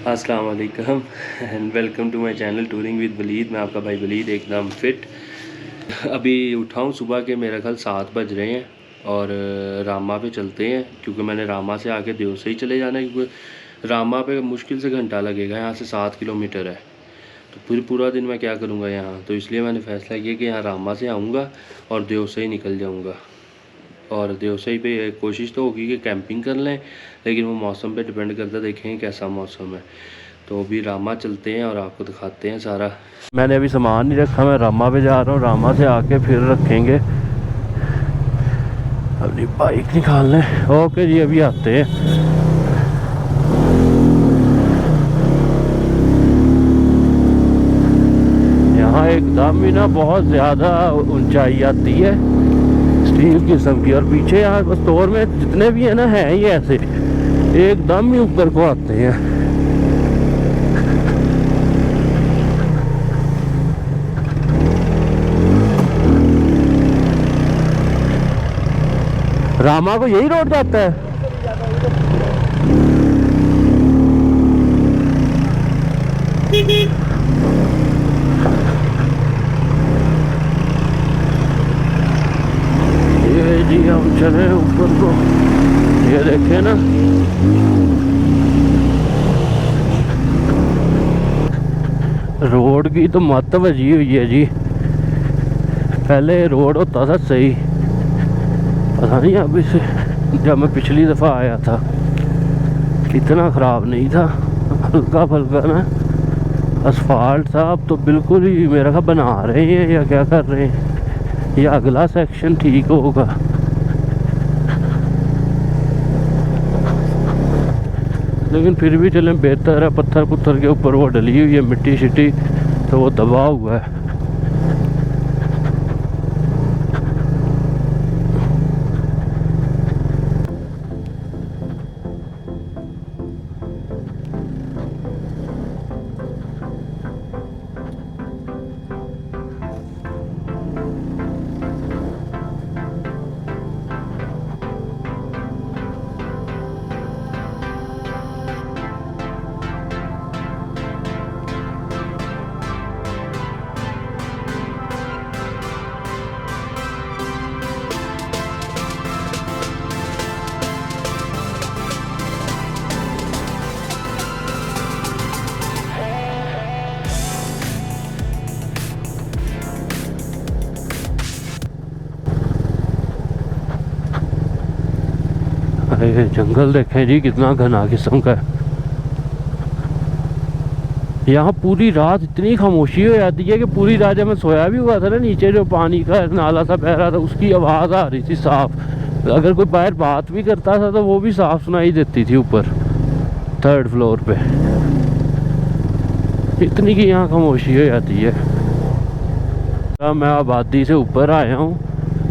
अस्सलाम वालेकुम and welcome to my channel touring with Waleed. मैं आपका भाई वलीद एकदम फ़िट। अभी उठाऊँ सुबह के मेरा ख्याल 7 बज रहे हैं और रामा पे चलते हैं, क्योंकि मैंने रामा से आके देव से ही चले जाना है, क्योंकि रामा पे मुश्किल से घंटा लगेगा, यहाँ से 7 किलोमीटर है। तो फिर पूरा दिन मैं क्या करूँगा यहाँ, तो इसलिए मैंने फ़ैसला किया कि यहाँ रामा से आऊँगा और देव से ही निकल जाऊँगा। और देवसई पे कोशिश तो होगी कि कैंपिंग कर लें, लेकिन वो मौसम पे डिपेंड करता, देखेंगे कैसा मौसम है। तो अभी रामा चलते हैं और आपको दिखाते हैं सारा। मैंने अभी सामान नहीं रखा, मैं रामा पे जा रहा हूँ, रामा से आके फिर रखेंगे। अभी बाइक निकाल लें। ओके जी, अभी आते हैं। यहाँ एकदम ही ना बहुत ज़्यादा ऊंचाई आती है स्टील किस्म की, और पीछे यहाँ स्टोर में जितने भी है ना, है ये ऐसे एकदम ही ऊपर को आते हैं। रामा को यही रोड जाता है। ये जी हम चले ऊपर को, ये देखे ना, रोड की तो मत बजी हुई है जी। पहले रोड होता था सही, पता नहीं अब इसे, जब मैं पिछली दफ़ा आया था इतना ख़राब नहीं था, हल्का फुल्का ना असफाल्ट था। अब तो बिल्कुल ही मेरा ख्याल बना रहे हैं या क्या कर रहे हैं, या अगला सेक्शन ठीक होगा। लेकिन फिर भी चलें, बेहतर है। पत्थर पुत्थर के ऊपर वो डली हुई है मिट्टी शिट्टी, तो वो दबा हुआ है। अरे जंगल देखें जी, कितना घना किस्म का है। यहाँ पूरी रात इतनी खामोशी हो जाती है कि पूरी रात, जब मैं सोया भी हुआ था ना, नीचे जो पानी का नाला सा बह रहा था, उसकी आवाज़ आ रही थी साफ। अगर कोई बाहर बात भी करता था तो वो भी साफ सुनाई देती थी ऊपर 3rd फ्लोर पे। इतनी की यहाँ खामोशी हो जाती है। अब मैं आबादी से ऊपर आया हूँ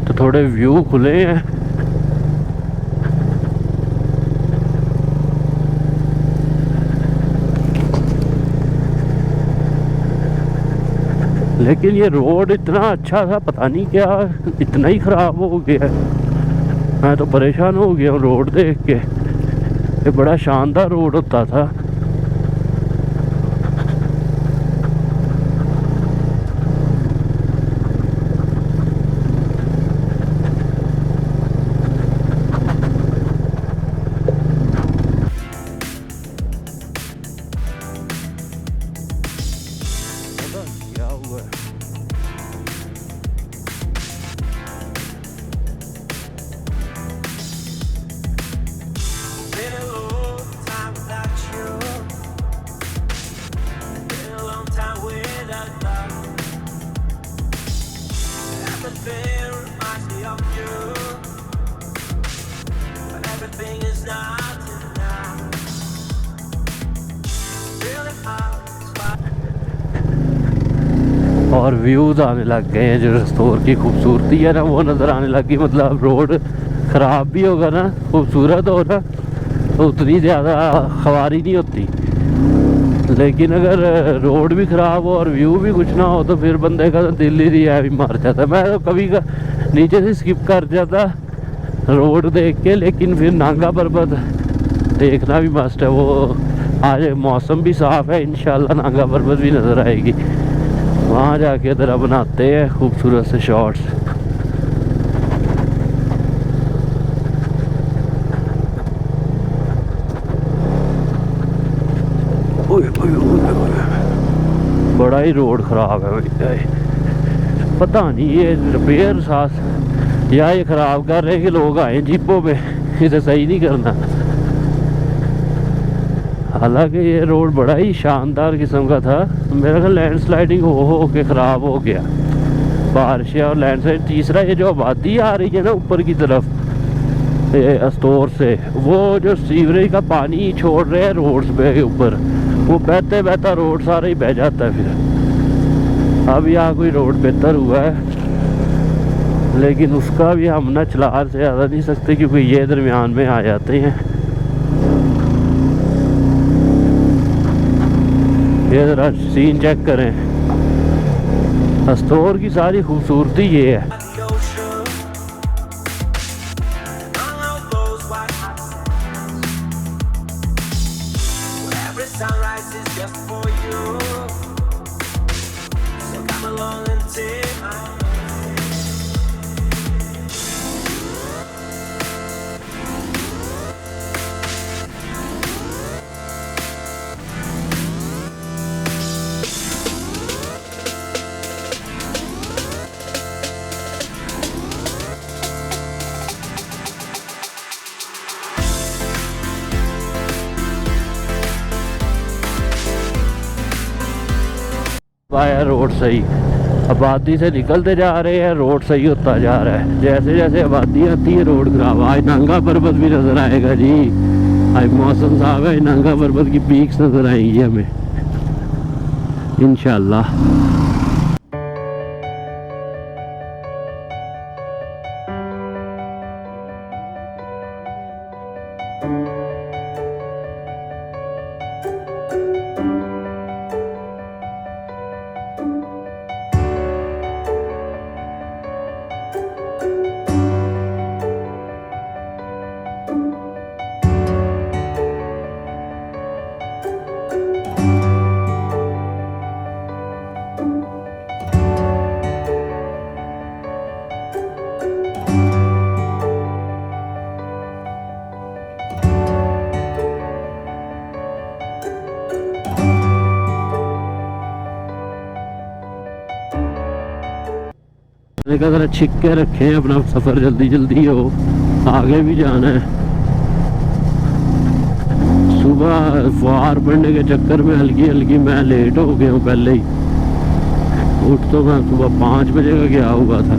तो थोड़े व्यू खुले हैं। लेकिन ये रोड इतना अच्छा था, पता नहीं क्या इतना ही ख़राब हो गया है। मैं तो परेशान हो गया हूँ रोड देख के। ये बड़ा शानदार रोड होता था। क्या हुआ है? Been a long time without you. और व्यूज़ आने लग गए हैं। जो रस्तौर की खूबसूरती है ना वो नज़र आने लगी। मतलब रोड ख़राब भी होगा ना, खूबसूरत हो ना, तो उतनी ज़्यादा ख्वारी नहीं होती। लेकिन अगर रोड भी ख़राब हो और व्यू भी कुछ ना हो तो फिर बंदे का तो दिल ही रिया भी मार जाता। मैं तो कभी का नीचे से स्किप कर जाता रोड देख के, लेकिन फिर नांगा पर्वत देखना भी मस्ट है। वो आज मौसम भी साफ़ है, इंशाल्लाह नांगा पर्वत भी नज़र आएगी। वहाँ जाके ज़रा बनाते हैं खूबसूरत से शॉट्स। बड़ा ही रोड ख़राब है भाई, पता नहीं ये रिपेयर साथ या ये ख़राब कर रहे हैं कि लोग आए जीपों पे, इसे सही नहीं करना। हालांकि ये रोड बड़ा ही शानदार किस्म का था। मेरा ख्याल लैंडस्लाइडिंग हो के ख़राब हो गया, बारिश और लैंडस्लाइड। तीसरा ये जो आबादी आ रही है ना ऊपर की तरफ रस्तौर से, वो जो सीवरेज का पानी छोड़ रहे हैं रोड्स पे ऊपर, वो बहते बहता रोड सारा ही बह जाता है। फिर अब यहाँ कोई रोड बेहतर हुआ है, लेकिन उसका भी हम ना चला से ज़्यादा नहीं सकते क्योंकि ये दरमियान में आ जाते हैं। ये ज़रा सीन चेक करें, रस्तौर की सारी खूबसूरती ये है। Sunrise is just for you, so come along and take my hand. आया रोड सही, आबादी से निकलते जा रहे हैं, रोड सही होता जा रहा है। जैसे जैसे आबादी आती है रोड खराब। आज नांगा पर्वत भी नज़र आएगा जी, आज मौसम साफ है, नांगा पर्वत की पीक्स नज़र आएंगी हमें इंशाल्लाह। का ज़रा छिक के रखें अपना सफ़र, जल्दी जल्दी हो, आगे भी जाना है। सुबह फुहार पड़ने के चक्कर में हल्की हल्की मैं लेट हो गया हूँ। पहले ही उठ तो मैं सुबह 5 बजे का गया हुआ था।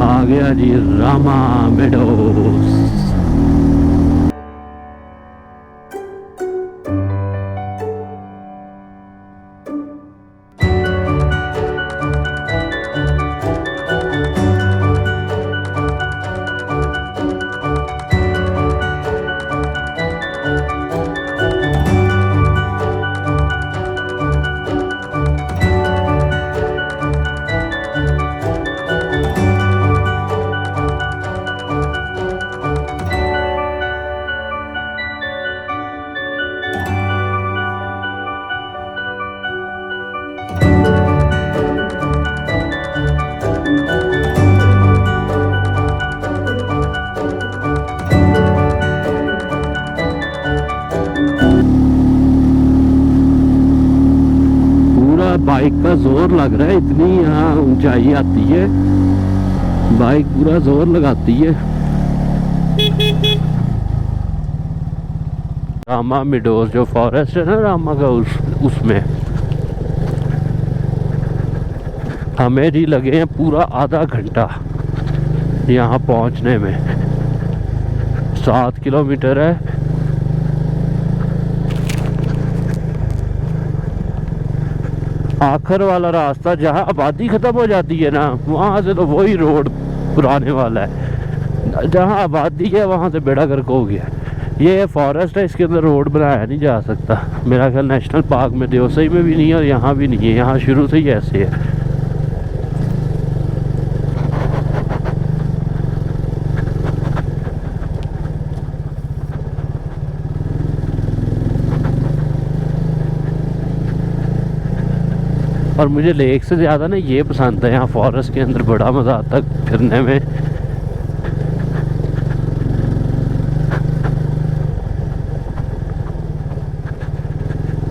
आ गया जी रामा मेडोस। बाइक का जोर लग रहा है, इतनी यहाँ ऊंचाई आती है, बाइक पूरा जोर लगाती है। रामा मेडोस जो फॉरेस्ट है ना रामा का, उसमें हमें जी लगे हैं पूरा आधा घंटा यहाँ पहुँचने में। 7 किलोमीटर है। आखिर वाला रास्ता जहाँ आबादी ख़त्म हो जाती है ना, वहाँ से तो वही रोड पुराने वाला है। जहाँ आबादी है वहाँ से बेड़ा गर्क हो गया। ये फॉरेस्ट है, इसके अंदर रोड बनाया नहीं जा सकता। मेरा ख्याल नेशनल पार्क में देवसई में भी नहीं है और यहाँ भी नहीं है, यहाँ शुरू से ही ऐसे है। और मुझे लेक से ज़्यादा ना ये पसंद है, यहाँ फॉरेस्ट के अंदर बड़ा मज़ा आता है फिरने में।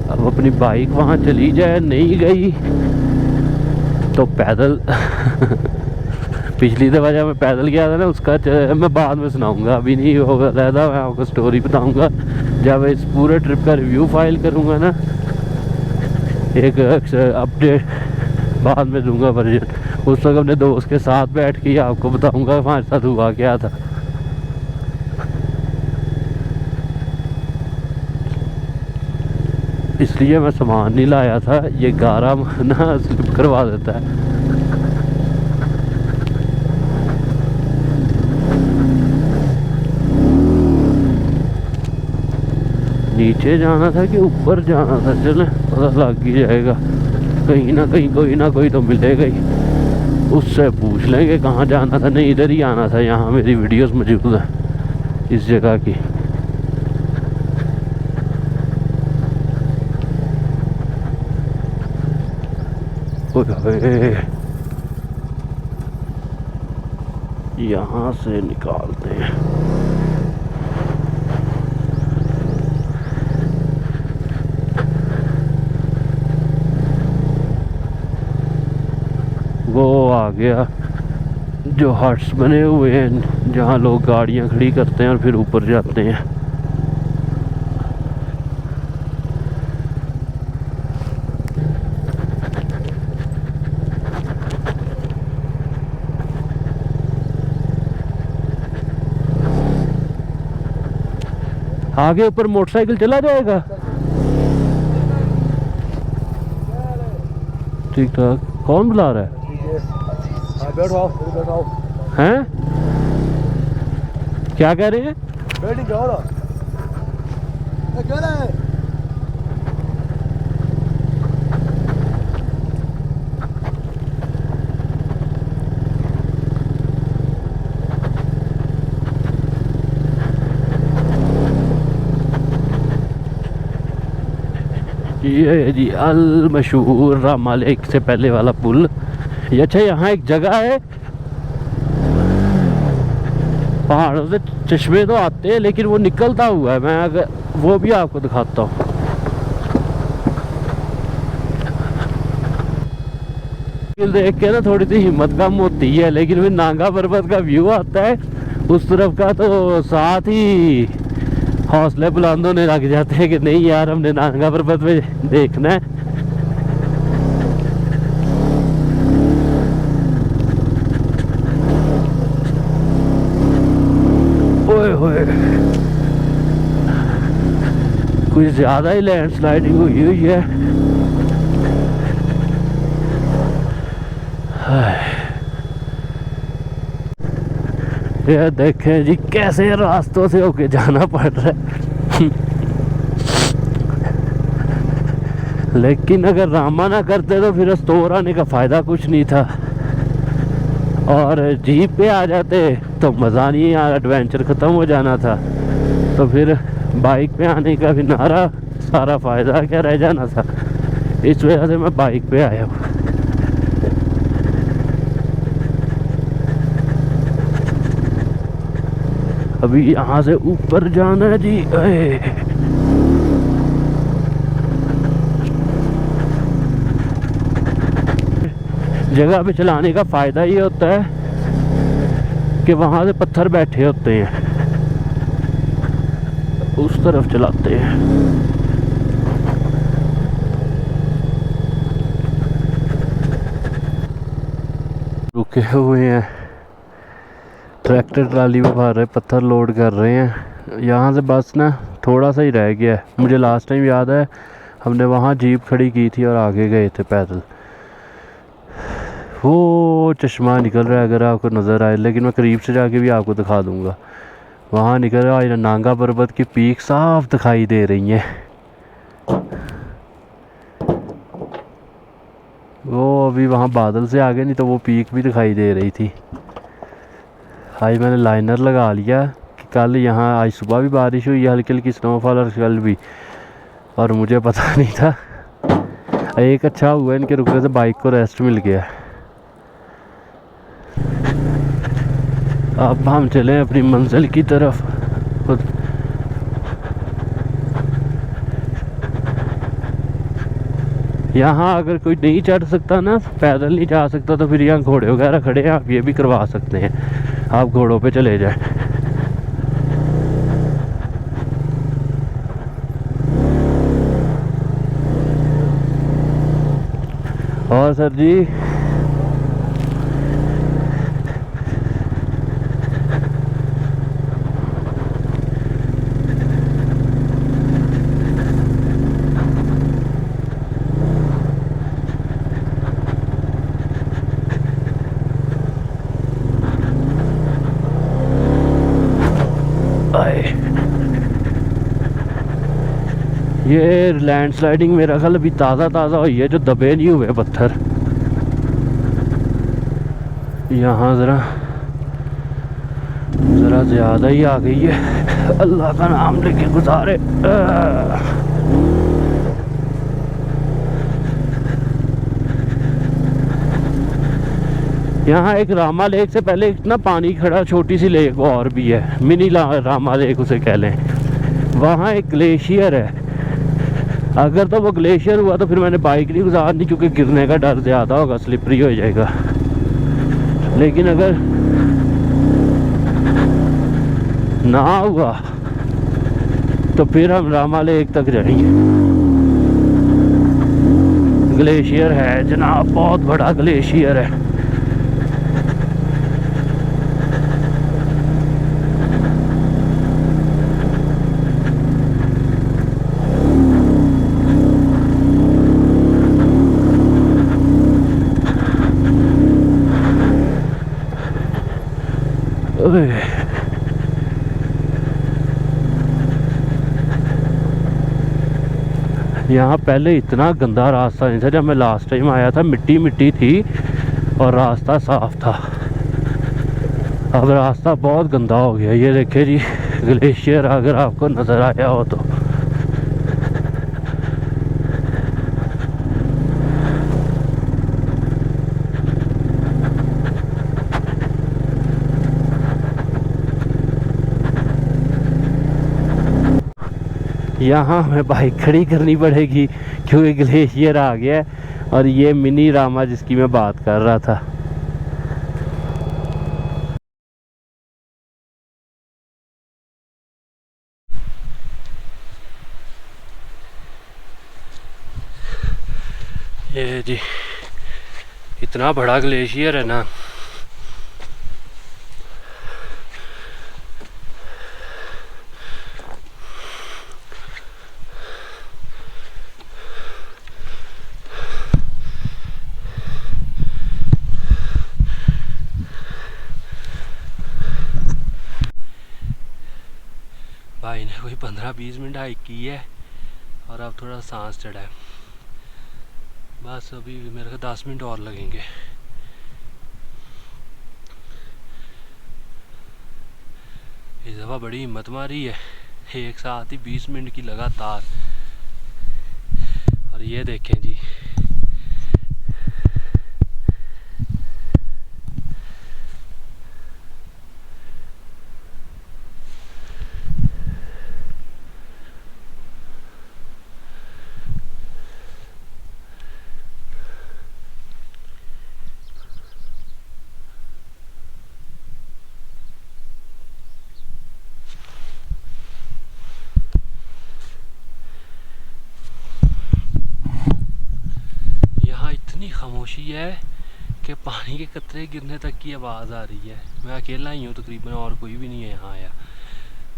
अब अपनी बाइक वहाँ चली जाए, नहीं गई तो पैदल पिछली दफ़ा जब मैं पैदल गया था ना, उसका मैं बाद में सुनाऊंगा, अभी नहीं होगा ज़्यादा। मैं आपको स्टोरी बताऊंगा जब इस पूरे ट्रिप का रिव्यू फाइल करूंगा ना, एक अपडेट बाद में दूंगा वर्जन। उस वक्त अपने दोस्त के साथ बैठ के आपको बताऊंगा हमारे साथ हुआ क्या था। इसलिए मैं सामान नहीं लाया था, ये गारा ना स्लिप करवा देता है। नीचे जाना था कि ऊपर जाना था, चले पता लग ही जाएगा। कहीं ना कहीं कोई ना कोई तो मिलेगा ही, उससे पूछ लेंगे कहाँ जाना था। नहीं, इधर ही आना था, यहाँ मेरी वीडियोस मौजूद है इस जगह की। यहाँ से निकालते हैं। वो आ गया जो हट्स बने हुए हैं, जहाँ लोग गाड़ियाँ खड़ी करते हैं और फिर ऊपर जाते हैं। आगे ऊपर मोटरसाइकिल चला जाएगा। ठीक ठाक। कौन बुला रहा है? बैठो बैठो। हैं? क्या कह रहे हैं? बैठ जाओ ना। क्या है? ये जी अल मशहूर रामा लेक से पहले वाला पुल। ये अच्छा, यहाँ एक जगह है, पहाड़ों से चश्मे तो आते हैं लेकिन वो निकलता हुआ है। मैं अगर वो भी आपको दिखाता हूँ। देख के ना थोड़ी सी हिम्मत कम होती है, लेकिन फिर नांगा पर्वत का व्यू आता है उस तरफ का, तो साथ ही हौसले बुलंद होने लग जाते हैं कि नहीं यार, हमने नांगा पर्वत में देखना है। ओए होए, कुछ ज्यादा ही लैंडस्लाइडिंग हुई है। ये देखें जी कैसे रास्तों से होके जाना पड़ रहा है। लेकिन अगर रामा ना करते तो फिर स्टोर आने का फ़ायदा कुछ नहीं था, और जीप पे आ जाते तो मज़ा नहीं, यार एडवेंचर ख़त्म हो जाना था। तो फिर बाइक पे आने का भी नारा, सारा फ़ायदा क्या रह जाना था। इस वजह से मैं बाइक पे आया हूँ। अभी यहाँ से ऊपर जाना है जी। जगह पे चलाने का फ़ायदा ये होता है कि वहाँ से पत्थर बैठे होते हैं, उस तरफ चलाते हैं। रुके हुए हैं, ट्रैक्टर ट्राली में भर रहे, पत्थर लोड कर रहे हैं। यहाँ से बस ना थोड़ा सा ही रह गया है। मुझे लास्ट टाइम याद है हमने वहाँ जीप खड़ी की थी और आगे गए थे पैदल। वो चश्मा निकल रहा है अगर आपको नज़र आए, लेकिन मैं करीब से जाके भी आपको दिखा दूँगा। वहाँ निकल रहा है, नांगा पर्वत की पीक साफ दिखाई दे रही हैं। वो अभी वहाँ बादल से आगे, नहीं तो वो पीक भी दिखाई दे रही थी। आज मैंने लाइनर लगा लिया कि कल यहाँ आज सुबह भी बारिश हुई है, हल्की हल्की स्नोफॉल, और कल भी, और मुझे पता नहीं था। एक अच्छा हुआ इनके रुकने से बाइक को रेस्ट मिल गया। अब हम चलें अपनी मंजिल की तरफ। खुद यहाँ अगर कोई नहीं चढ़ सकता ना, पैदल नहीं जा सकता, तो फिर यहाँ घोड़े वगैरह खड़े हैं, आप ये भी करवा सकते हैं, आप घोड़ों पे चले जाएं। और सर जी ये लैंडस्लाइडिंग मेरा ख्याल अभी ताज़ा हुई है, जो दबे नहीं हुए पत्थर। यहाँ ज़रा ज़्यादा ही आ गई है। अल्लाह का नाम लेके गुजारे। यहाँ एक रामा लेक से पहले इतना पानी खड़ा छोटी सी लेक और भी है, मिनी रामा लेक उसे कह लें। वहाँ एक ग्लेशियर है। अगर तो वो ग्लेशियर हुआ तो फिर मैंने बाइक नहीं गुजारनी, क्योंकि गिरने का डर ज़्यादा होगा, स्लिपरी हो जाएगा। लेकिन अगर ना हुआ तो फिर हम रामा लेक तक जाएंगे। ग्लेशियर है जनाब, बहुत बड़ा ग्लेशियर है। यहाँ पहले इतना गंदा रास्ता नहीं था, जब मैं लास्ट टाइम आया था मिट्टी मिट्टी थी और रास्ता साफ था। अब रास्ता बहुत गंदा हो गया। ये देखिए जी ग्लेशियर, अगर आपको नज़र आया हो तो। यहाँ हमें बाइक खड़ी करनी पड़ेगी क्योंकि ग्लेशियर आ गया है। और ये मिनी रामा जिसकी मैं बात कर रहा था। ये जी इतना बड़ा ग्लेशियर है ना, भाई ने कोई 15-20 मिनट हाइक की है और अब थोड़ा सांस चढ़ा है। बस अभी मेरे को 10 मिनट और लगेंगे। इस दफ़ा बड़ी हिम्मत मारी है, एक साथ ही 20 मिनट की लगातार। और ये देखें जी खामोशी है कि पानी के कतरे गिरने तक की आवाज़ आ रही है। मैं अकेला ही हूँ तकरीबन, और कोई भी नहीं है यहाँ आया।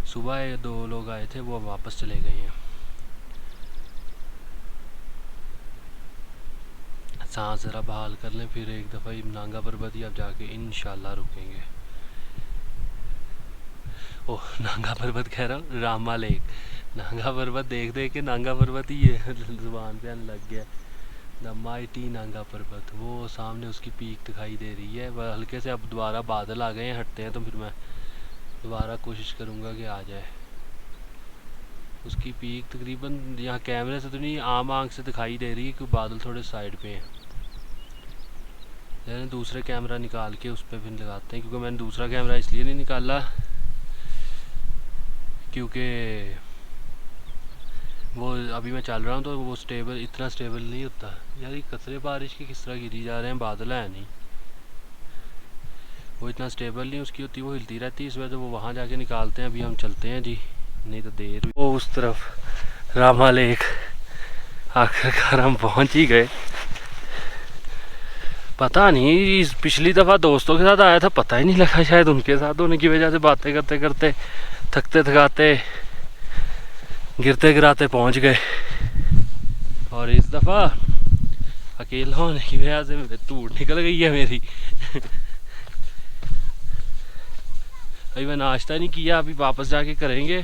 सुबह 2 लोग आए थे, वो वापस चले गए हैं। सांस ज़रा बहाल कर लें, फिर एक दफ़ा ही नांगा पर्वत ही अब जाके इंशाल्लाह रुकेंगे। ओह, नांगा पर्वत कह रहा हूँ, रामा लेक। नांगा पर्वत देख देख के नांगा पर्वत ही ये ज़ुबान पे आने लग गया। द माइटी नांगा पर्वत, वो सामने उसकी पीक दिखाई दे रही है। वह हल्के से अब दोबारा बादल आ गए हैं, हटते हैं तो फिर मैं दोबारा कोशिश करूँगा कि आ जाए। उसकी पीक तकरीबन यहाँ कैमरे से तो नहीं, आम आंख से दिखाई दे रही है कि बादल थोड़े साइड पे हैं। मैंने दूसरे कैमरा निकाल के उस पर भी लगाते हैं, क्योंकि मैंने दूसरा कैमरा इसलिए नहीं निकाला क्योंकि वो अभी मैं चल रहा हूँ तो वो इतना स्टेबल नहीं होता। यार ये कतरे बारिश की किस तरह गिरी जा रहे हैं, बादल है नहीं, वो इतना स्टेबल नहीं उसकी होती, वो हिलती रहती है। इस वजह से वो वहाँ जाके निकालते हैं। अभी हम चलते हैं जी, नहीं तो देर हुई। वो उस तरफ रामा लेक, आखिरकार हम पहुँच ही गए। पता नहीं, पिछली दफ़ा दोस्तों के साथ आया था, पता ही नहीं लगा, शायद उनके साथ होने की वजह से बातें करते करते थकते थकाते गिरते गिराते पहुंच गए। और इस दफ़ा अकेला होने की वजह से मेरे धूड़ निकल गई है मेरी। अभी मैं नाश्ता नहीं किया, अभी वापस जाके करेंगे।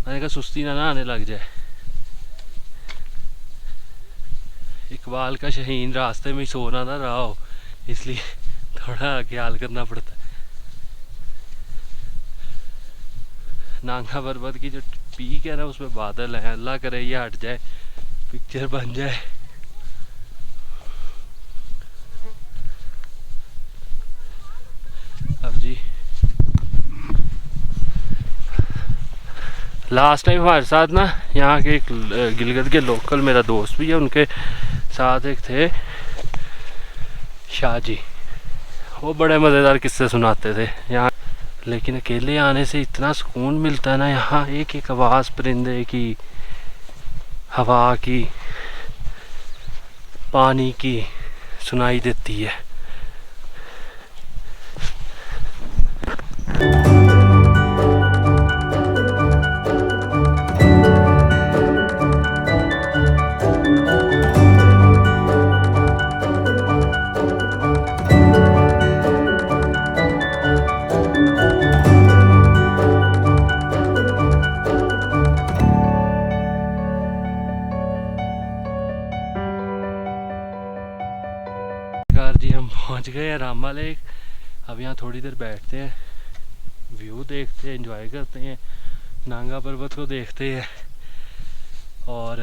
मैंने कहा सुस्ती ना आने लग जाए। इकबाल का शहीन रास्ते में ही सोना ना रहा हो, इसलिए थोड़ा ख्याल करना पड़ता है। नांगा पर्वत की जो पीक है ना, उसमें बादल है, अल्लाह करे ये हट जाए, पिक्चर बन जाए। अब जी लास्ट टाइम हमारे साथ ना यहाँ के एक गिलगित के लोकल मेरा दोस्त भी है, उनके साथ एक थे शाह जी, वो बड़े मज़ेदार किस्से सुनाते थे यहाँ। लेकिन अकेले आने से इतना सुकून मिलता है ना, यहाँ एक एक आवाज़ परिंदे की, हवा की, पानी की सुनाई देती है। जी हम पहुंच गए हैं रामा लेक। अब यहाँ थोड़ी देर बैठते हैं, व्यू देखते हैं, एंजॉय करते हैं, नांगा पर्वत को देखते हैं और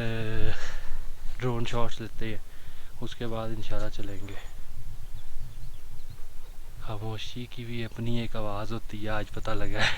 ड्रोन शॉट्स लेते हैं। उसके बाद इंशाल्लाह चलेंगे। खामोशी की भी अपनी एक आवाज़ होती है, आज पता लगा है।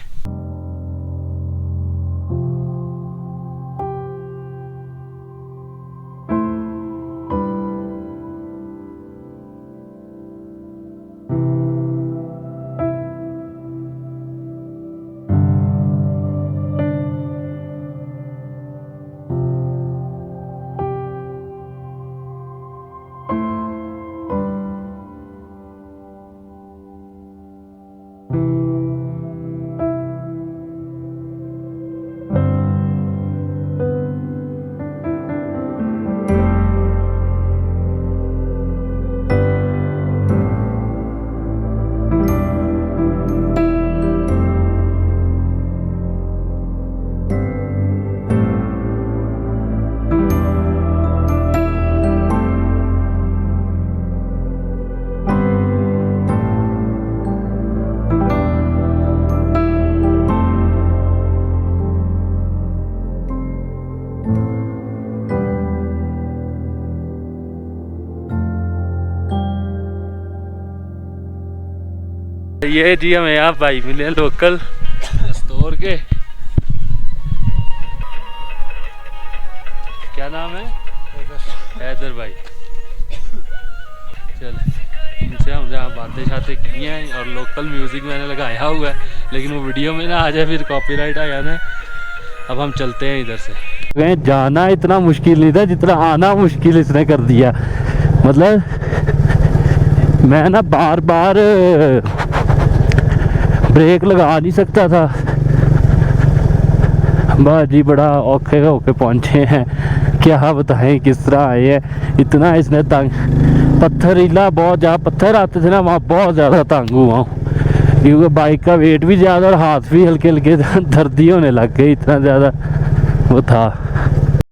ये जी हमें यहाँ भाई मिले लोकल स्टोर के, क्या नाम है? हैदर भाई। चल इनसे हम जहाँ बातें शातें की हैं और लोकल म्यूज़िक मैंने लगाया हुआ है, लेकिन वो वीडियो में ना आ जाए फिर कॉपीराइट आ जाना है। अब हम चलते हैं इधर से। जाना इतना मुश्किल नहीं था जितना आना मुश्किल इसने कर दिया। मतलब मैं ना बार बार ब्रेक लगा नहीं सकता था, बस जी बड़ा औखे होके पहुँचे हैं, क्या बताएं किस तरह आए हैं। इतना इसने तंग, पत्थरीला बहुत ज़्यादा पत्थर आते थे ना वहाँ, बहुत ज़्यादा तंग हुआ हूँ क्योंकि बाइक का वेट भी ज़्यादा और हाथ भी हल्के हल्के दर्दी होने लग गए, इतना ज़्यादा वो था।